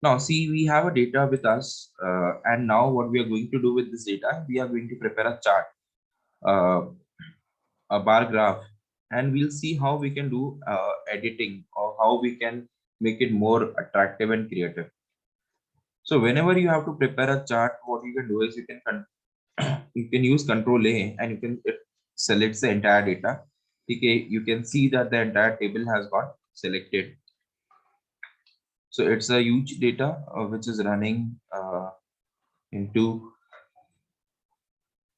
Now, see, we have a data with us, and now what we are going to do with this data, we are going to prepare a chart, uh, a bar graph, and we'll see how we can do editing or how we can make it more attractive and creative. So whenever you have to prepare a chart, what you can do is you can use Control A and you can it selects the entire data. Okay, you can see that the entire table has got selected. So it's a huge data which is running into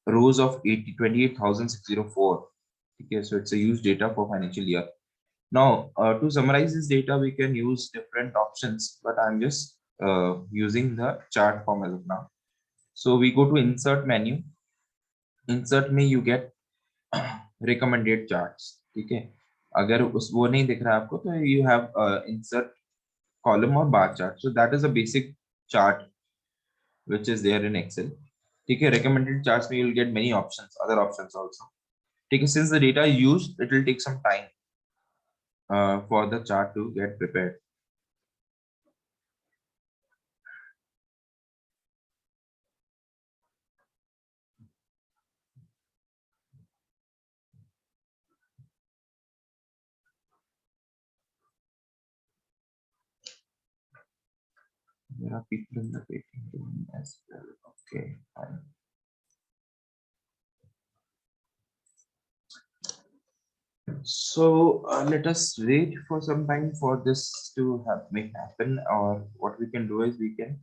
rows of 28,604. Okay, so it's a huge data for financial year. Now, to summarize this data, we can use different options, but I'm just using the chart form as of now. So we go to insert menu. Insert में you get recommended charts. ठीक है, अगर उस वो नहीं दिख रहा है आपको तो you have insert column or bar chart. So that is a basic chart which is there in Excel. ठीक है, recommended charts में you'll get many options, other options also. ठीक है, since the data is used, it will take some time for the chart to get prepared. There are people in the waiting room as well. Okay, fine. So let us wait for some time for this to make happen, or what we can do is we can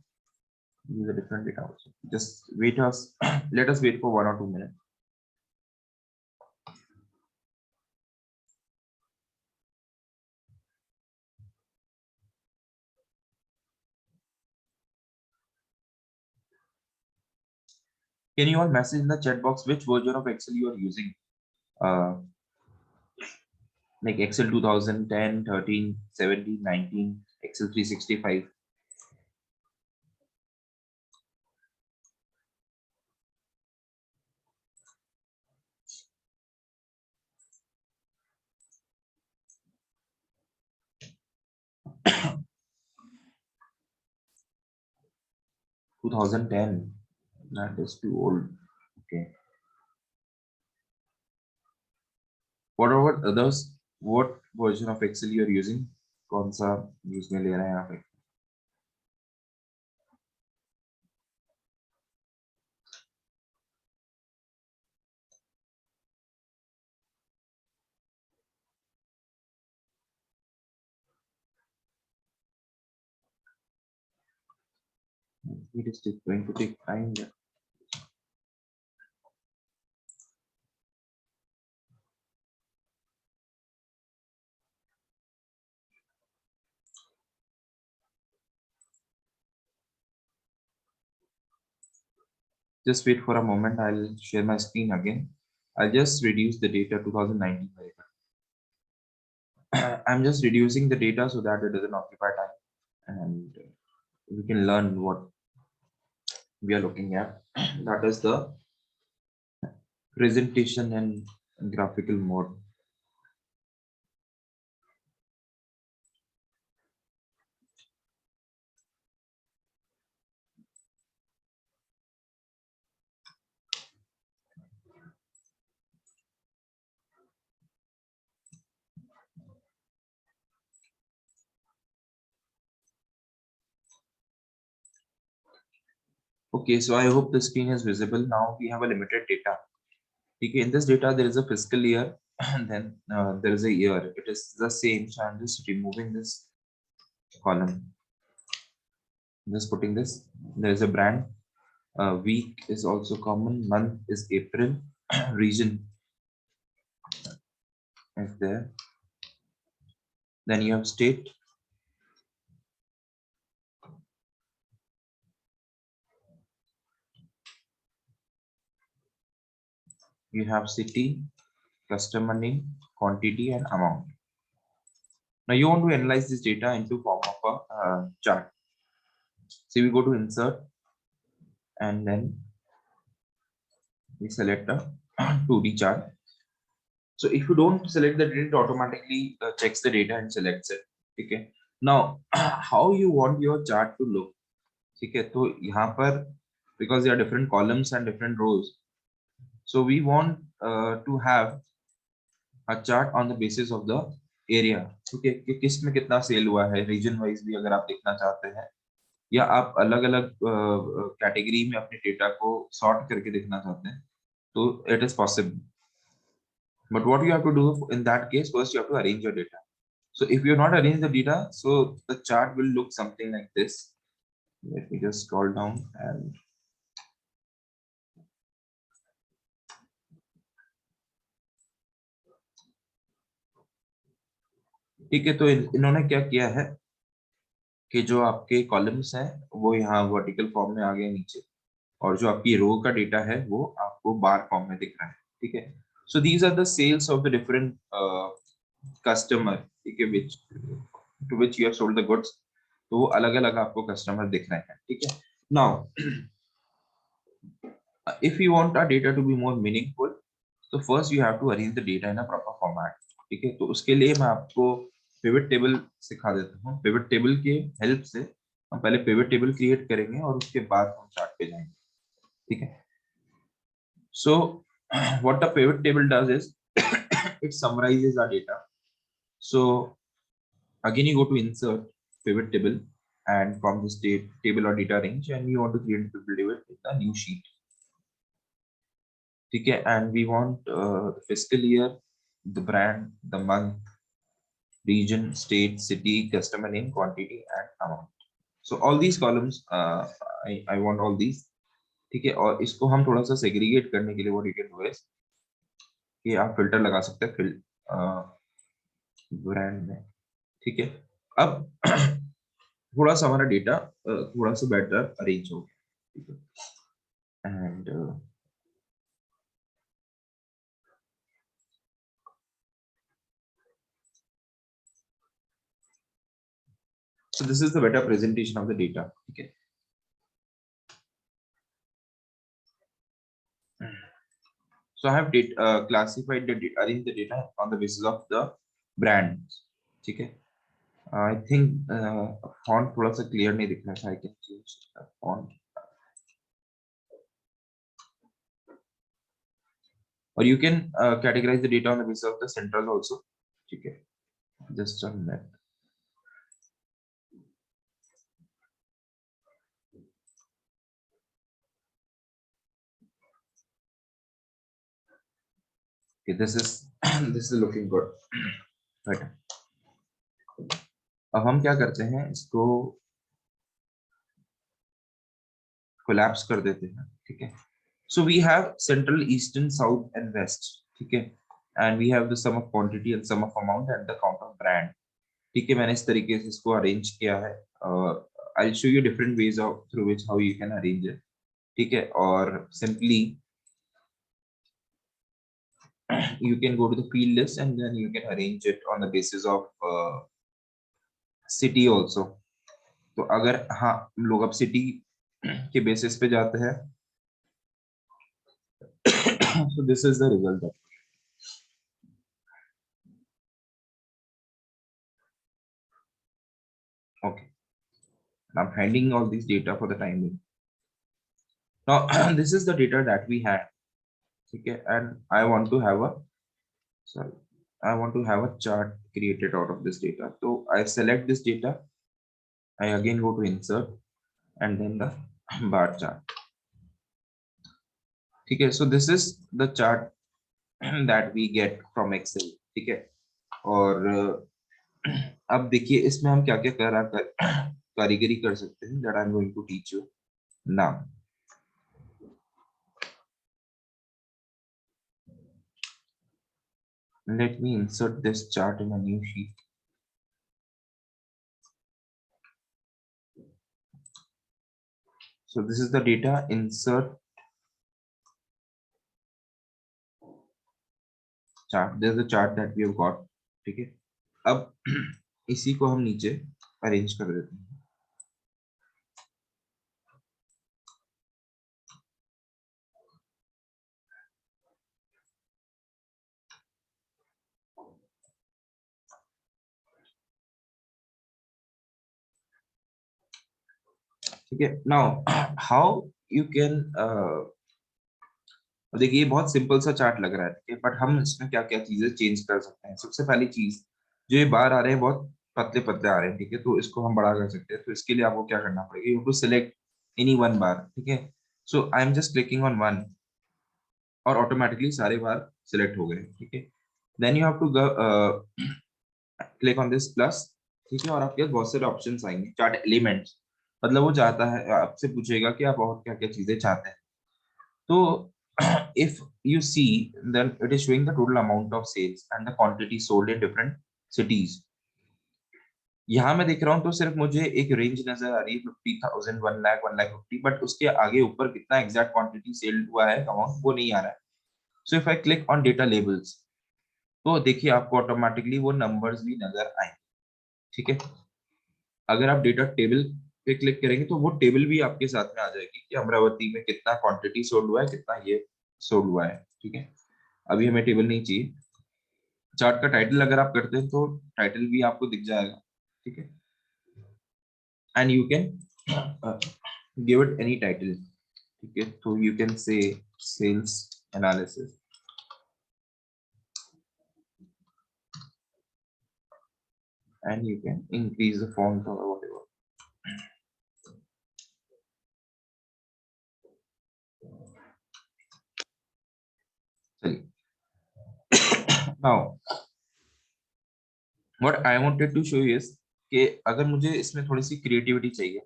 use a different data also. Just wait us, let us wait for 1 or 2 minutes. Can you all message in the chat box which version of Excel you are using? Like Excel 2010, 13, 17, 19, Excel 365. Two 2010, that is too old. Okay. What about others? What version of Excel you are using? कौन सा use में ले रहे हैं यहाँ पे? It is going to take time. Just wait for a moment. I'll share my screen again. I'll just reduce the data 2019. I'm just reducing the data so that it doesn't occupy time, and we can learn what we are looking at. That is the presentation and graphical mode. Okay, so I hope the screen is visible. Now we have a limited data. Okay, in this data, there is a fiscal year, and then there is a year. It is the same. So I'm just removing this column. Just putting this. There is a brand. Week is also common. Month is April. Region is there. Then you have state. You have city, customer name, quantity, and amount. Now you want to analyze this data into form of a chart. So we go to insert, and then we select a 2D chart. So if you don't select the data, it automatically checks the data and selects it. Okay. Now how you want your chart to look, ठीक है, तो यहाँ पर because there are different columns and different rows, so we want to have a chart on the basis of the area, ठीक है, कि किस में कितना सेल हुआ है, रीजन वाइज भी अगर आप देखना चाहते हैं, या आप अलग अलग कैटेगरी में अपने डेटा को सॉर्ट करके देखना चाहते हैं, तो it is possible. But what you have to do in that case, first you have to arrange your data. So if you not arrange the data, so the chart will look something like this. Let me just scroll down and ठीक है, तो इन्होंने क्या किया है कि जो आपके कॉलम्स हैं वो यहाँ वर्टिकल फॉर्म में आ गए नीचे, और जो आपकी रो का डेटा है वो आपको बार फॉर्म में दिख रहा है, ठीक है. So these are the sales of the different customer, ठीक है, which to which you have sold the goods. तो वो अलग अलग आपको कस्टमर दिख रहे हैं, ठीक है. Now if you want our data to be more meaningful, so first you have to arrange the data in a proper format, ठीक है. तो उसके लिए मैं आपको पिवट टेबल सिखा देता हूँ. पिवट टेबल के हेल्प से हम पहले पिवट टेबल क्रिएट करेंगे और उसके बाद हम चार्ट पे जाएंगे, ठीक है. So what the pivot table does is it summarizes our data. So again you go to insert pivot table, and from this table or data range, and you want to create a pivot table with a new sheet, ठीक है. And we want fiscal year, the brand, the month, region, state, city, customer name, quantity and amount. So all these columns I want all these, ठीक है. और इसको हम थोड़ा सा segregate करने के लिए what you can do is कि आप फिल्टर लगा सकते हैं ब्रांड में, ठीक है. अब थोड़ा सा हमारा डेटा थोड़ा सा बेटर अरेंज हो गया, ठीक है. And so this is the better presentation of the data, ठीक है. So I have classified the data, arranged the data on the basis of the brands, ठीक है. I think font थोड़ा सा clear नहीं दिख रहा है. I can change the font. Or you can categorize the data on the basis of the central also, ठीक है. Just a minute. Okay, this is this is looking good. Right. अब हम क्या करते हैं, इसको कोलैप्स कर देते हैं, ठीक है. So we have central, eastern, south and west, ठीक है. And we have the sum of quantity and sum of amount and the count of brand, ठीक है. मैंने इस तरीके से इसको अरेंज किया है. I will show you different ways of through which how you can arrange it, ठीक है. और simply you can go to the field list and then you can arrange it on the basis of city also. तो अगर हाँ हम लोग अब city के बेसिस पे जाते हैं, so this is the result of, okay. I'm handing all these data for the time being. Now this is the data that we had, okay, and I want to have a, sorry, I want to have a chart created out of this data. So I select this data, I again go to insert and then the bar chart, okay. So this is the chart that we get from Excel, ठीक है. और अब देखिए इसमें हम क्या क्या कारीगरी कर सकते हैं, that I'm going to teach you now. Let me insert this chart in a new sheet. So this is the data, insert chart. There's a chart that we have got, ठीक है. अब इसी को हम नीचे अरेंज कर देते हैं. ठीक है। नाउ हाउ यू कैन, देखिए ये बहुत सिंपल सा चार्ट लग रहा है, ठीक है, बट हम इसमें क्या क्या चीजें चेंज कर सकते हैं। सबसे पहली चीज, जो ये बार आ रहे हैं बहुत पतले पतले आ रहे हैं, ठीक है, तो इसको हम बड़ा कर सकते हैं। तो इसके लिए आपको क्या करना पड़ेगा, you to select any one bar, ठीक है। So I am just clicking on one, और ऑटोमेटिकली सारे बार सिलेक्ट हो गए, ठीक है। Then you have to click on this plus, ठीक है, और आपके पास बहुत सारे ऑप्शंस आएंगे, चार्ट एलिमेंट्स, मतलब वो चाहता है, आपसे पूछेगा कि आप और क्या क्या चीजें चाहते हैं। तो if you see, then it is showing the total amount of sales and the quantity sold in different cities. यहाँ मैं देख रहा हूँ तो सिर्फ मुझे एक रेंज नजर आ रही है, 50,000, 1 लाख, 1,50,000, बट उसके आगे ऊपर कितना एग्जैक्ट क्वांटिटी सेल हुआ है अमाउंट वो नहीं आ रहा है। So if I click on data labels, तो देखिए आपको ऑटोमेटिकली वो नंबर्स भी नजर आए, ठीक है। अगर आप डेटा टेबल पे क्लिक करेंगे तो वो टेबल भी आपके साथ में आ जाएगी कि अमरावती में कितना क्वांटिटी सोल्ड हुआ है, कितना ये सोल्ड हुआ है, ठीक है। अभी हमें टेबल नहीं चाहिए। चार्ट का टाइटल अगर आप करते हैं तो टाइटल भी आपको दिख जाएगा, ठीक है, and you can give it any title, ठीक है। तो you can say sales analysis, and you can increase the font और व्हाटएवर। चलिए, now what I wanted to show you is कि अगर मुझे इसमें थोड़ी सी क्रिएटिविटी चाहिए,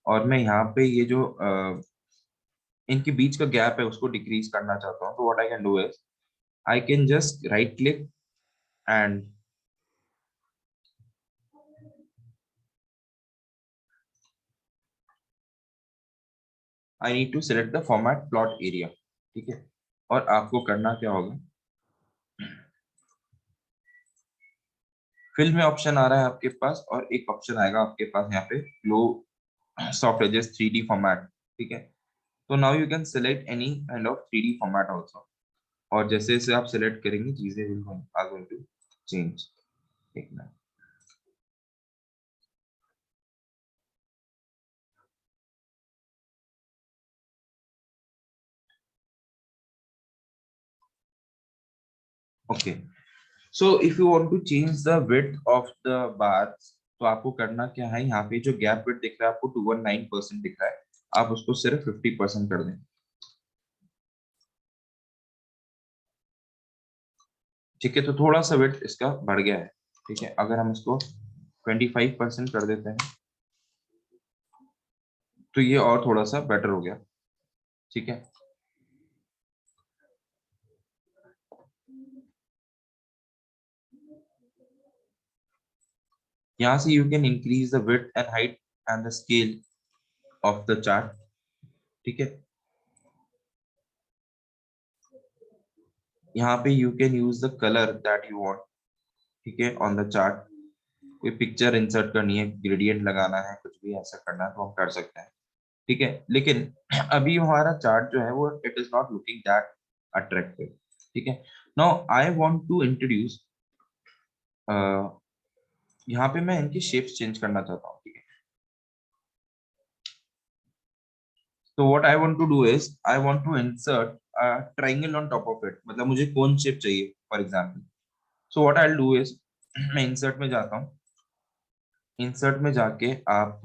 और मैं यहाँ पे ये जो इनके बीच का गैप है उसको डिक्रीज करना चाहता हूँ, तो what I can do is I can just right click and I need to select the format plot area, ठीक है। और आपको करना क्या होगा, फिल में ऑप्शन आ रहा है आपके पास, और एक ऑप्शन आएगा आपके पास यहाँ पे लो सॉफ्ट एजेस 3D फॉर्मेट, ठीक है। तो now you can select any kind of 3D format also, और जैसे जैसे आप सिलेक्ट करेंगे चीजें will are going to change, ठीक है। Okay, so if you want to change the width of the bars, तो आपको करना क्या है, यहाँ पे जो गैप विड्थ दिख रहा है आपको 219% दिख रहा है, आप उसको सिर्फ 50% कर दें, ठीक है। तो थोड़ा सा विड्थ इसका बढ़ गया है, ठीक है। अगर हम इसको 25% कर देते हैं तो ये और थोड़ा सा बेटर हो गया, ठीक है। यहाँ से you can increase the width and height and the scale of the chart, ठीक है। यहाँ पे you can use the colour that you want, ठीक है, ऑन द चार्ट। कोई पिक्चर इंसर्ट करनी है, ग्रेडियंट लगाना है, कुछ भी ऐसा करना है तो हम कर सकते हैं, ठीक है। लेकिन अभी हमारा चार्ट जो है वो it is not looking that attractive, ठीक है। Now I want to introduce, यहाँ पे मैं इनकी शेप्स चेंज करना चाहता हूँ, ठीक है। तो what I want to do is I want to insert triangle on top of it, मतलब मुझे कौन शेप चाहिए for example. So what I will do is मैं इंसर्ट में जाता हूँ, इंसर्ट में जाके आप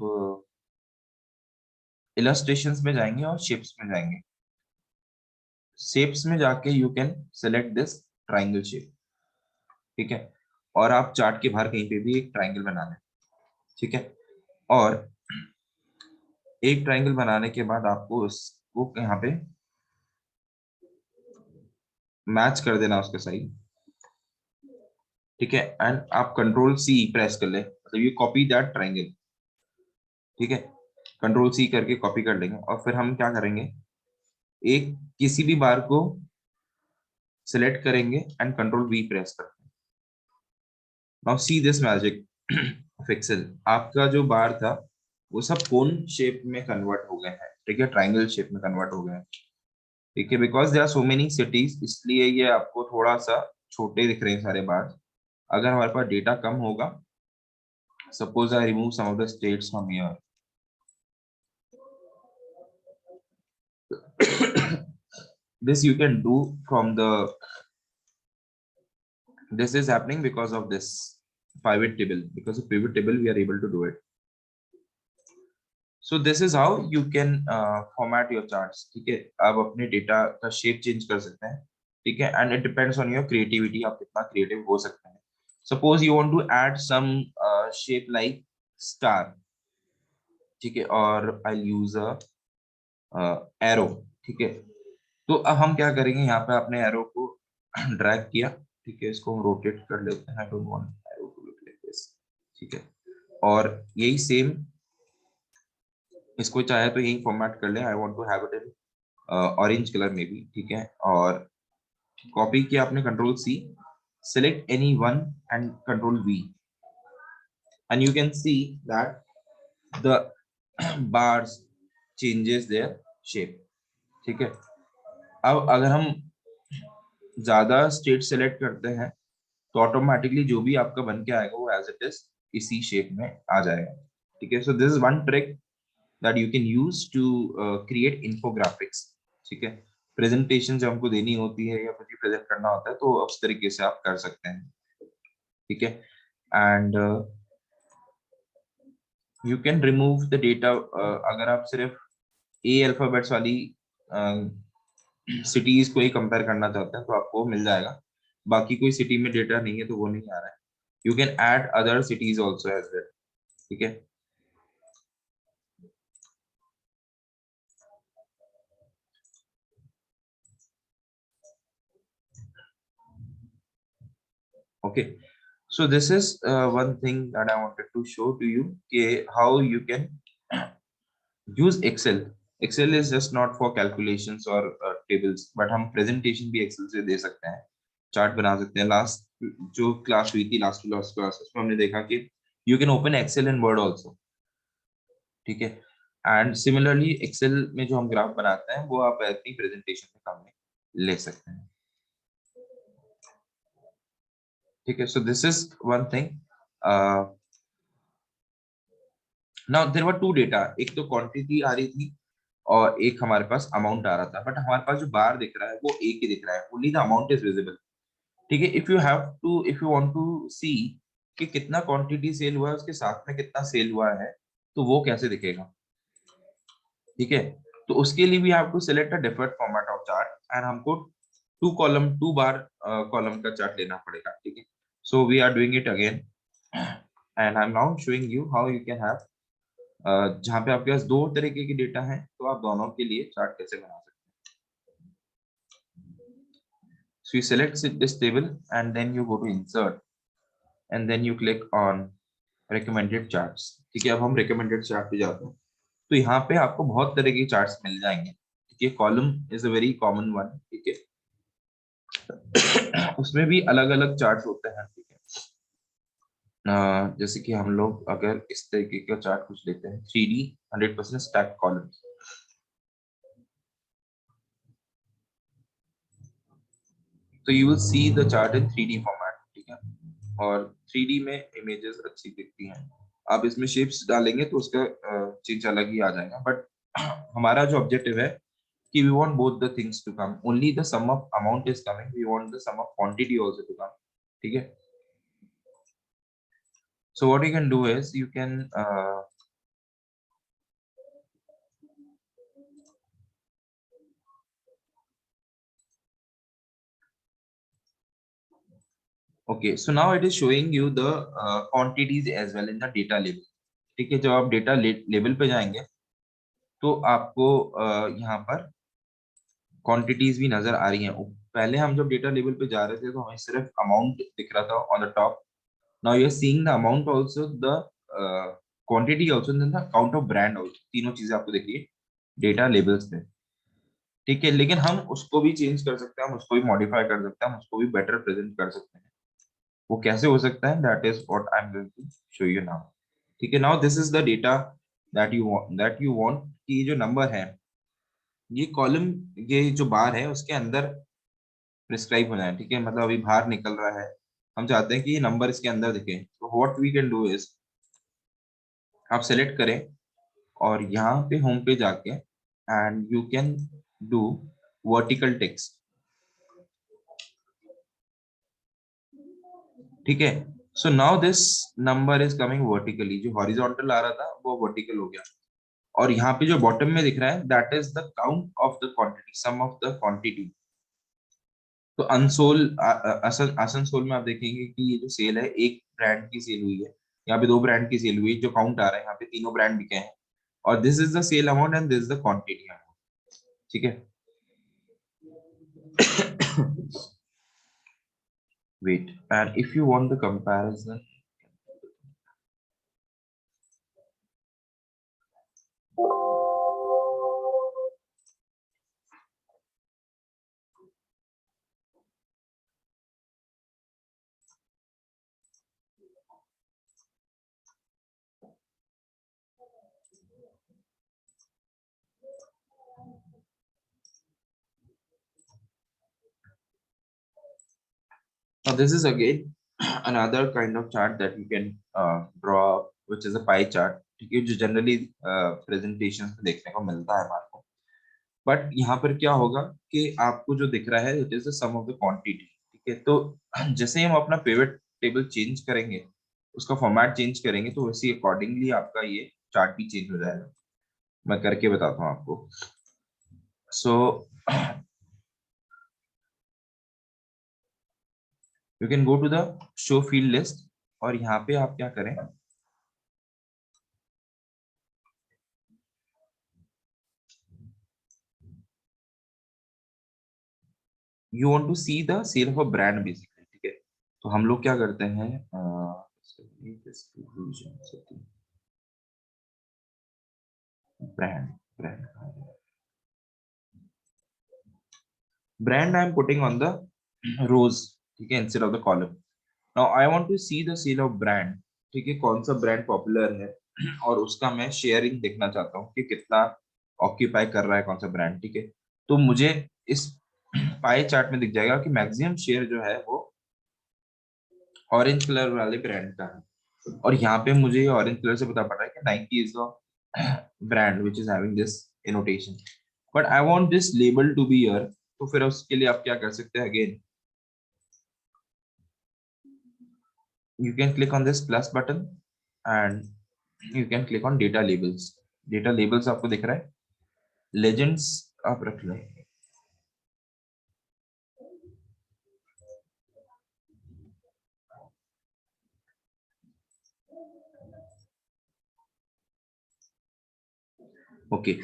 इलस्ट्रेशंस में जाएंगे और शेप्स में जाएंगे। शेप्स में जाके you can select this triangle shape, ठीक है, और आप चार्ट के बाहर कहीं पे भी एक ट्राइंगल बना लें, ठीक है। और एक ट्राइंगल बनाने के बाद आपको उसको यहाँ पे मैच कर देना उसके साइड, ठीक है, एंड आप कंट्रोल सी प्रेस कर ले, मतलब यू कॉपी दैट ट्राइंगल, ठीक है। कंट्रोल सी करके कॉपी कर लेंगे, और फिर हम क्या करेंगे, एक किसी भी बार को सिलेक्ट करेंगे एंड कंट्रोल वी प्रेस करते हैं। Now see this magic pixel, आपका जो बार था वो सब कोन शेप में कन्वर्ट हो गए हैं, ठीक है, ट्राइंगल शेप में कन्वर्ट हो गए हैं, ठीक है। Because there are so many cities, इसलिए ये आपको थोड़ा सा छोटे दिख रहे हैं सारे बार। अगर हमारे पास डेटा कम होगा, suppose I remove some of the states from here, This you can do from the, this is happening because of this pivot table. Because of pivot table we are able to do it. So this is how you can format your charts. ठीक है, आप अपने data का shape change कर सकते हैं. ठीक है, and it depends on your creativity, आप कितना क्रिएटिव हो सकते हैं. Suppose you want to add some shape like star. ठीक है, और I'll use a arrow. ठीक है, तो अब हम क्या करेंगे, यहाँ पे अपने एरो को ड्रैग किया. ठीक है, इसको हम रोटेट कर लेते हैं. I don't want arrow to look like this. ठीक है, और यही सेम इसको चाहे तो यही फॉर्मेट कर ले. I want to have it in orange colour में भी. ठीक है, और कॉपी किया आपने, control C, select any one and control V, and you can see that the bars changes their shape. ठीक है, अब अगर हम ज्यादा स्टेट सेलेक्ट करते हैं तो ऑटोमेटिकली जो भी आपका बन के आएगा वो एज इट इज इसी शेप में आ जाएगा. ठीक है, so this is one trick that you can use to create infographics. ठीक है, प्रेजेंटेशन जब हमको देनी होती है या कुछ भी प्रेजेंट करना होता है तो उस तरीके से आप कर सकते हैं. ठीक है, and you can remove the data. अगर आप सिर्फ ए अल्फाबेट्स वाली सिटीज को ही कंपेयर करना चाहते हैं तो आपको मिल जाएगा. बाकी कोई सिटी में डेटा नहीं है तो वो नहीं आ रहा है. You can add other cities also as well. ठीक है, okay, so this is one thing that I wanted to show to you, how you can use Excel is just not for calculations or tables, but हम presentation भी Excel से दे सकते हैं, chart बना सकते हैं. लास्ट जो क्लास हुई थी, लास्ट क्लास, उसमें हमने देखा कि you can open Excel and Word also. ठीक है, एंड सिमिलरली एक्सेल में जो हम ग्राफ बनाते हैं वो आप अपनी प्रेजेंटेशन में काम में ले सकते हैं. ठीक है, so this is one thing. Now there were two data, एक तो क्वांटिटी आ रही थी और एक हमारे पास अमाउंट आ रहा था. बट हमारे पास जो बार दिख रहा है वो एक ही दिख रहा है, only the amount is visible. ठीक है, इफ यू वांट टू सी कि कितना क्वांटिटी सेल हुआ है उसके साथ में कितना सेल हुआ है, तो वो कैसे दिखेगा. ठीक है, तो उसके लिए भी have to select a different format of chart, and हमको टू बार कॉलम का चार्ट लेना पड़ेगा. ठीक है, so we are doing it again, and I am now showing you how you can have, जहां पे आपके पास दो तरीके की डेटा है तो आप दोनों के लिए चार्ट कैसे बना सकते हैं. So you select this table and then you go to insert and then you click on recommended charts. ठीक है, अब हम रिकमेंडेड चार्ट पे जाते हैं. तो यहाँ पे आपको बहुत तरह के चार्ट्स मिल जाएंगे. ठीक है, column is a very common one. ठीक है, उसमें भी अलग अलग चार्ट्स होते हैं. ठीक है, जैसे कि हम लोग अगर इस तरीके का चार्ट कुछ लेते हैं, 3D 100% स्टैक कॉलम्स. तो you will see the chart in 3D format. ठीक है, और 3D में इमेजेस अच्छी दिखती हैं. आप इसमें शेप्स डालेंगे तो उसका चेंज अलग ही आ जाएगा. बट हमारा जो ऑब्जेक्टिव है कि we want both the things to come, only the sum of amount is coming, we want the sum of quantity also to come. ठीक है, so what you can do is you can okay, so now it is showing you the quantities as well in the data label. ठीक है, जब आप data label पे जाएंगे तो आपको यहाँ पर क्वांटिटीज भी नजर आ रही हैं. पहले हम जब डेटा लेवल पे जा रहे थे तो हमें सिर्फ अमाउंट दिख रहा था on the top. Now you are seeing the amount also, the quantity also, and the count of brand also. तीनों चीजें आपको दिख रही है डेटा लेबल्स पे. ठीक है, लेकिन हम उसको भी चेंज कर सकते हैं, हम उसको भी मॉडिफाई कर सकते हैं, हम उसको भी बेटर प्रेजेंट कर सकते हैं. वो कैसे हो सकता है, that is what I am going to show you now. ठीक है, now this is the data that you want कि जो नंबर है, ये कॉलम, ये जो बार है उसके अंदर प्रिस्क्राइब हो जाए. ठीक है, मतलब अभी बाहर निकल रहा है, हम चाहते हैं कि ये नंबर इसके अंदर दिखे. तो what we can do is, आप सेलेक्ट करें और यहाँ पे होम पे जाके and you can do vertical text. ठीक है, so now this number is coming vertically, जो horizontal आ रहा था वो vertical हो गया, और यहाँ पे जो बॉटम में दिख रहा है that is the count of the quantity, sum of the quantity. तो अनसोल आसनसोल में आप देखेंगे कि ये जो सेल है एक ब्रांड की सेल हुई है, यहाँ पे दो ब्रांड की सेल हुई है, जो काउंट आ रहा है यहाँ पे तीनों ब्रांड बिके हैं, और this is the sale amount and this is the quantity amount. ठीक है. Wait, and if you want the comparison, now this is again another kind of chart that you can draw, which is a pie chart. ठीक है, जो generally presentation में देखने को मिलता है हमारे को, बट यहाँ पर क्या होगा कि आपको जो दिख रहा है it is the sum of the quantity. ठीक है, तो जैसे हम अपना पिवट टेबल चेंज करेंगे, उसका फॉर्मेट चेंज करेंगे, तो उसी अकॉर्डिंगली आपका ये चार्ट भी चेंज हो जाएगा. मैं करके बताता हूँ आपको. So you can go to the show field list, और यहाँ पे आप क्या करें, you want to see the sale of a brand basically. ठीक है, तो हम लोग क्या करते हैं, brand brand brand I am putting on the rows. ठीक है, instead of the column. Now I want to see the sale of brand. ठीक है, कौन सा ब्रांड पॉपुलर है और उसका मैं शेयरिंग देखना चाहता हूँ कि कितना ऑक्यूपाई कर रहा है कौन सा ब्रांड. ठीक है, तो मुझे इस पाई चार्ट में दिख जाएगा कि मैक्सिमम शेयर जो है वो ऑरेंज कलर वाले ब्रांड का है, और यहाँ पे मुझे ये ऑरेंज कलर से पता पड़ रहा है कि Nike is the brand which is having this annotation, but I want this label to be here. तो फिर उसके लिए आप क्या कर सकते हैं, again you can click on this plus button and you can click on data labels. Data labels आपको दिख रहा है, legends आप रख लें. Okay,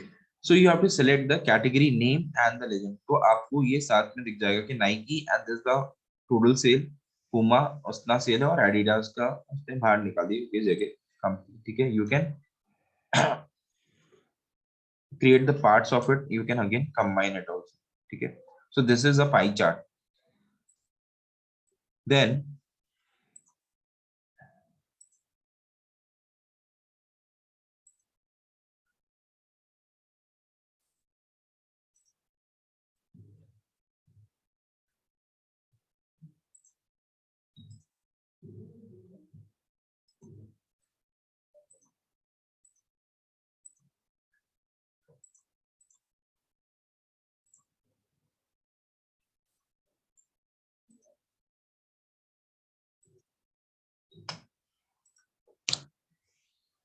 so you have to select the category name and the legend. तो आपको ये साथ में दिख जाएगा कि Nike and this the total sale, Puma उतना सेल है, और एडिडास का उसने बाहर निकाल दी ये जगह कम. ठीक है, you can create the parts of it, you can again combine it also. ठीक है, so this is a pie chart. Then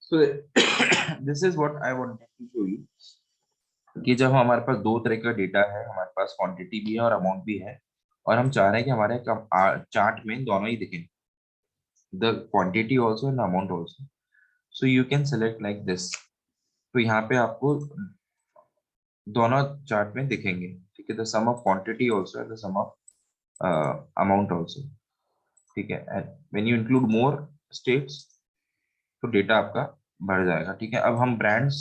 so this is what I wanted to show you, कि जब हमारे पास दो तरह का डेटा है, हमारे पास क्वांटिटी भी है और अमाउंट भी है, और हम चाह रहे हैं कि हमारे चार्ट में दोनों ही दिखें, the quantity also and amount also. So you can select like this. तो यहाँ पे आपको दोनों चार्ट में दिखेंगे. ठीक है, the sum of quantity also and the sum of amount also. ठीक है, and when you include more states तो डेटा आपका बढ़ जाएगा. ठीक है, अब हम ब्रांड्स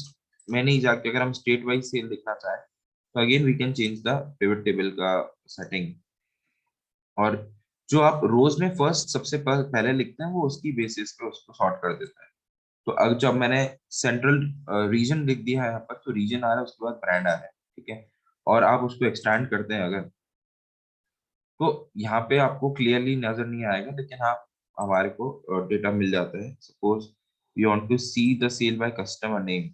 में नहीं जाके अगर हम स्टेट वाइज सेल देखना चाहें, तो again we can change the pivot table का सेटिंग, और जो आप रोज में फर्स्ट सबसे पहले लिखते हैं वो उसकी बेसिस पे उसको सॉर्ट कर देता है. तो अब जब मैंने सेंट्रल रीजन लिख दिया है यहाँ पर, तो रीजन आ रहा है, उसके बाद ब्रांड आ रहा है. ठीक है, और आप उसको एक्सटैंड करते हैं अगर, तो यहाँ पे आपको क्लियरली नजर नहीं आएगा, लेकिन हाँ हमारे को डेटा मिल जाता है. Suppose you want to see the sale by customer name,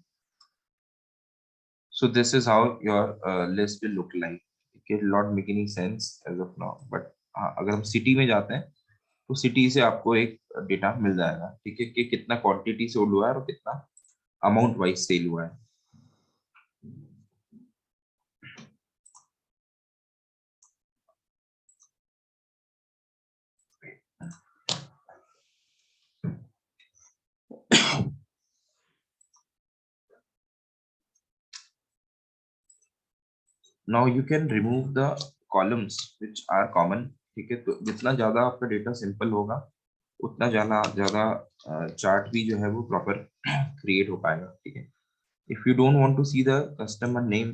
So this is how your list will look like. It will not make any sense as of now, but अगर हम सिटी में जाते हैं तो city से आपको एक data मिल जाएगा, ठीक है, कि कितना क्वांटिटी सोल्ड हुआ है और कितना अमाउंट वाइज सेल हुआ है. Now you can remove the columns which are common. ठीक है, तो जितना ज्यादा आपका डेटा सिंपल होगा उतना ज्यादा ज्यादा चार्ट भी जो है वो प्रॉपर क्रिएट हो पाएगा. ठीक है, if you don't want to see the customer name,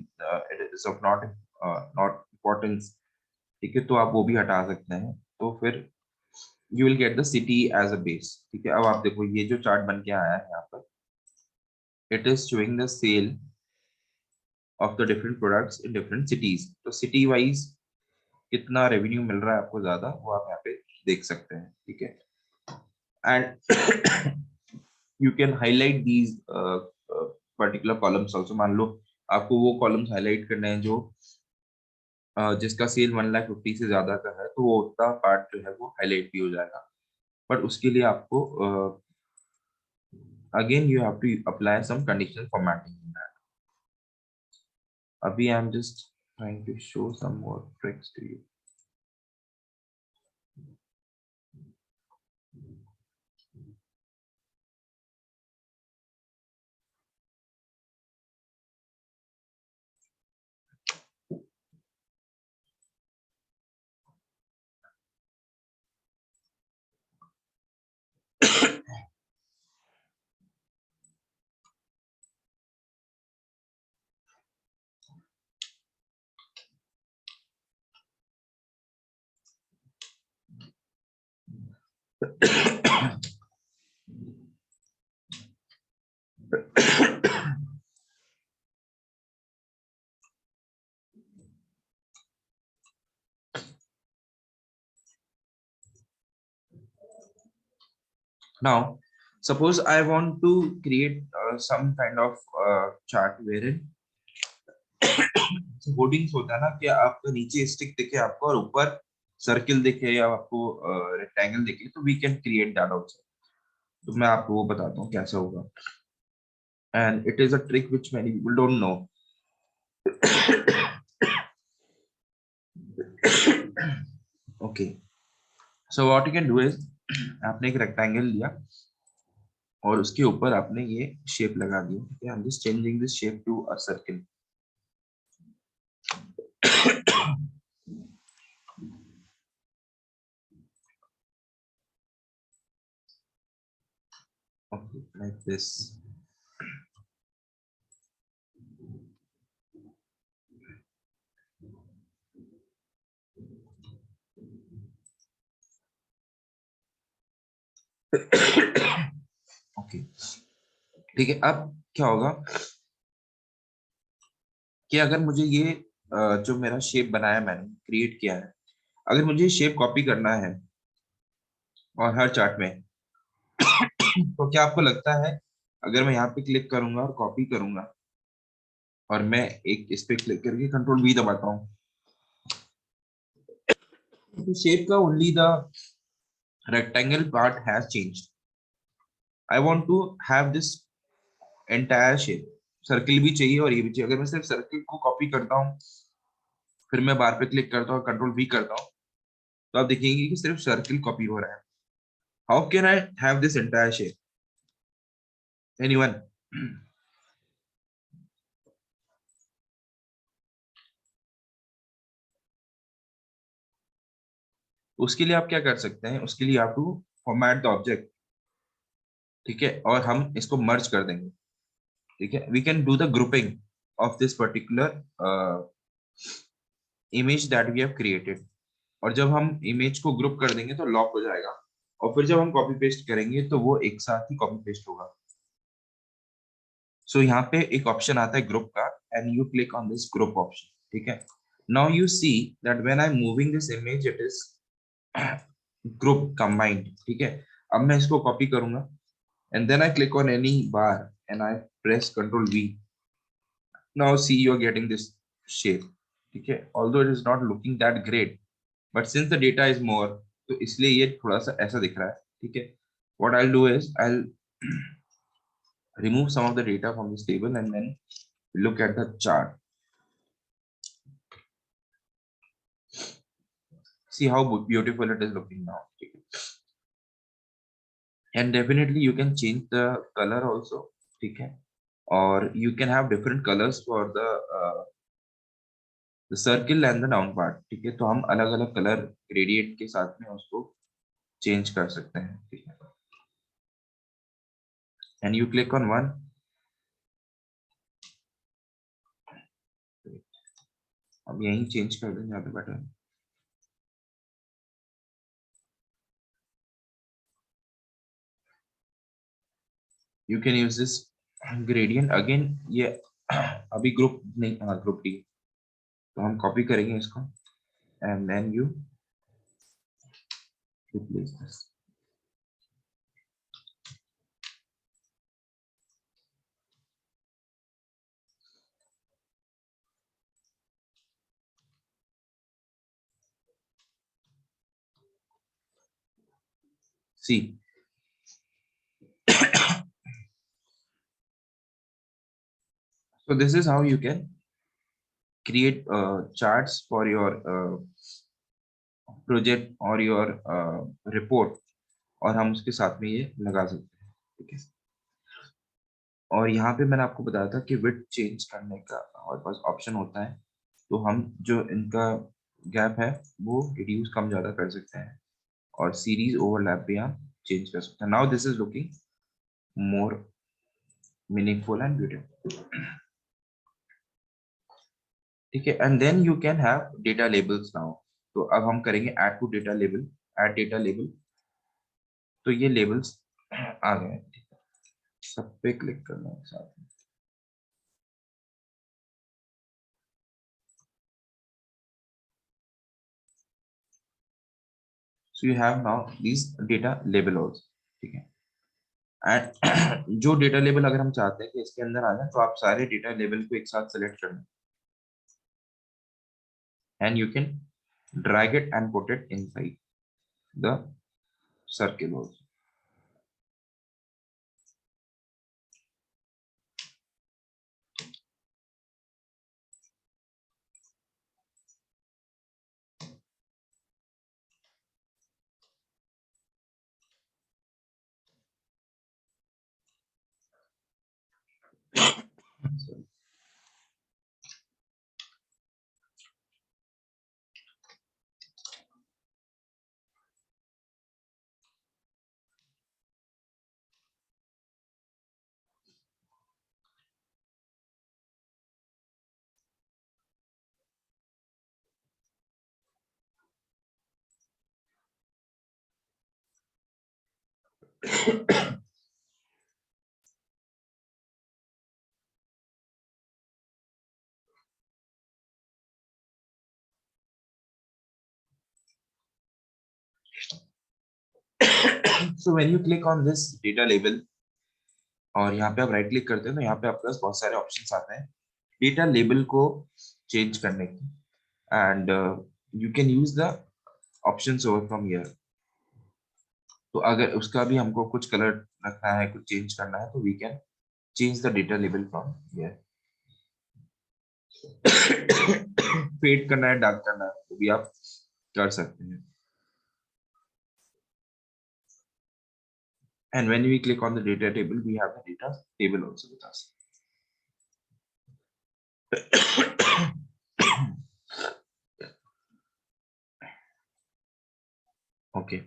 it is of not importance. ठीक है, तो आप वो भी हटा सकते हैं. तो फिर you will get the city as a base. ठीक है, अब आप देखो ये जो चार्ट बन के आया है यहाँ पर, it is showing the sale of the different products in different cities. तो city wise कितना रेवेन्यू मिल रहा है आपको ज्यादा, वो आप यहाँ पे देख सकते हैं. ठीक है, and you can highlight these particular columns also. मान लो आपको वो कॉलम्स हाईलाइट करने हैं जो जिसका सेल 1,50,000 से ज्यादा का है, तो वो उतना पार्ट जो है वो हाईलाइट भी हो जाएगा. बट उसके लिए आपको again you have to apply some conditional formatting in that. अभी I am just trying to show some more tricks to you. Now, suppose I want to create some kind of chart wherein hoardings होता है ना कि आपको नीचे stick दिखे आपको और ऊपर सर्किल दिखे या आपको रेक्टेंगल दिखे, तो we can create that also. तो मैं आपको वो बताता हूँ कैसे होगा. And it is a trick which many people don't know. Okay, so what you can do is, आपने एक रेक्टेंगल लिया और उसके ऊपर आपने ये शेप लगा दी. I am just changing this shape to a circle. Okay, like this. Okay, ठीक है. अब क्या होगा कि अगर मुझे ये जो मेरा शेप बनाया मैंने क्रिएट किया है, अगर मुझे शेप कॉपी करना है और हर चार्ट में, तो क्या आपको लगता है अगर मैं यहाँ पे क्लिक करूंगा और कॉपी करूंगा और मैं एक इस पे क्लिक करके कंट्रोल वी दबाता हूँ, तो शेप का only the rectangle part has changed. I want to have this entire shape. Circle भी चाहिए और ये भी चाहिए. अगर मैं सिर्फ सर्किल को कॉपी करता हूँ फिर मैं बार पे क्लिक करता हूँ कंट्रोल वी करता हूँ, तो आप देखेंगे कि सिर्फ सर्किल कॉपी हो रहा है. How can I have this entire shape? Anyone? उसके लिए आप क्या कर सकते हैं, उसके लिए आप टू फॉर्मेट द ऑब्जेक्ट. ठीक है, और हम इसको मर्ज कर देंगे. ठीक है, we can do the grouping of this particular image that we have created. और जब हम इमेज को ग्रुप कर देंगे तो लॉक हो जाएगा, और फिर जब हम कॉपी पेस्ट करेंगे तो वो एक साथ ही कॉपी पेस्ट होगा. सो यहाँ पे एक ऑप्शन आता है ग्रुप का, and you click on this group option. ठीक है, now you see that when I am moving this image it is group combined. ठीक है, अब मैं इसको कॉपी करूंगा and then I click on any bar and I press Ctrl V. Now see, you're getting this shape. ठीक है, although it is not looking that great, but since the data is more, तो इसलिए ये थोड़ा सा ऐसा दिख रहा है. ठीक है, what I'll do is I'll remove some of the data from this table and then look at the chart. See how beautiful it is looking now. And definitely you can change the color also. Okay, or you can have different colors for the circle and the down part. ठीक है, तो हम अलग अलग colour gradient के साथ में उसको चेंज कर सकते हैं. ठीक है, and you click on one. अब यहीं चेंज कर दें यहाँ पे button. You can use this gradient again. ये अभी ग्रुप नहीं, हाँ ग्रुप डी, तो हम कॉपी करेंगे इसको and then you replace this. See, so this is how you can create charts for your project or your report, और हम उसके साथ में ये लगा सकते हैं. ठीक है, और यहाँ पे मैंने आपको बताया था कि विड्थ चेंज करने का हमारे पास ऑप्शन होता है, तो हम जो इनका गैप है वो रिड्यूस कम ज्यादा कर सकते हैं, और सीरीज ओवरलैप भी हम चेंज कर सकते हैं. Now this is looking more meaningful and beautiful. ठीक है, and then you can have data labels now. तो अब हम करेंगे add to data label, add data label. तो ये लेबल्स आ गए हैं. ठीक है, सब पे क्लिक करना है साथ में. So you have now these data label also. ठीक है, एंड जो डेटा लेबल अगर हम चाहते हैं कि इसके अंदर आ जाए, तो आप सारे डेटा लेबल को एक साथ सेलेक्ट करना, and you can drag it and put it inside the circle also. So when you click on this data label, और यहाँ पे आप राइट क्लिक करते हैं, तो यहाँ पे आपके पास बहुत सारे ऑप्शंस आते हैं डेटा लेबल को चेंज करने की, and you can use the options over from here. तो अगर उसका भी हमको कुछ कलर रखना है, कुछ चेंज करना है, तो we can change the data label from here. Fade करना है, डार्क करना है, तो भी आप कर सकते हैं. And when we click on the data table, we have the data table also with us. Okay.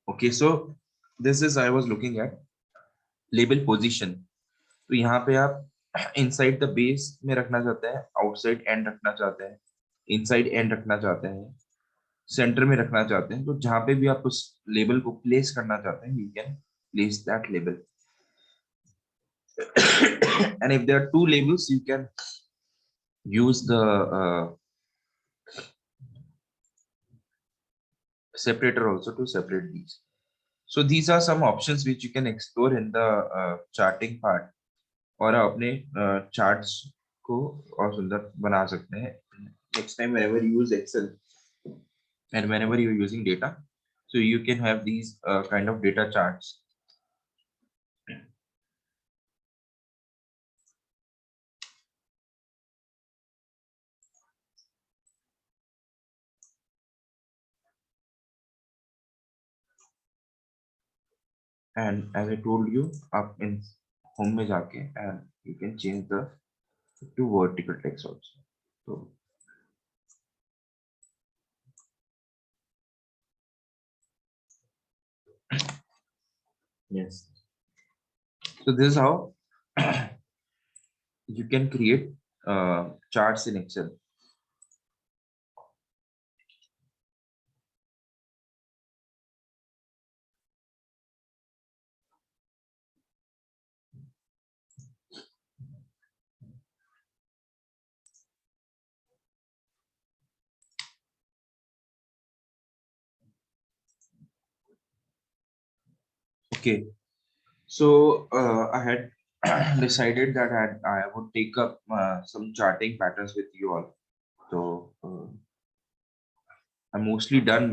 Okay, so this is I was looking at label position. तो यहाँ पे आप इनसाइड द बेस में रखना चाहते हैं, आउटसाइड एंड रखना चाहते हैं, इनसाइड एंड रखना चाहते हैं, सेंटर में रखना चाहते हैं, तो जहां पे भी आप उस लेबल को प्लेस करना चाहते हैं, you can place that label. And if there are two labels, you can use the separator also to separate these. So these are some options which you can explore in the charting part, और आप अपने charts को और सुंदर बना सकते हैं next time whenever you use Excel and whenever you're using data, so you can have these kind of data charts. And as I told you, up in home में जाके and you can change the to vertical text also. So yes, so this is how you can create charts in Excel. Okay, so I had decided that I would take up some charting patterns with you all. So I'm mostly done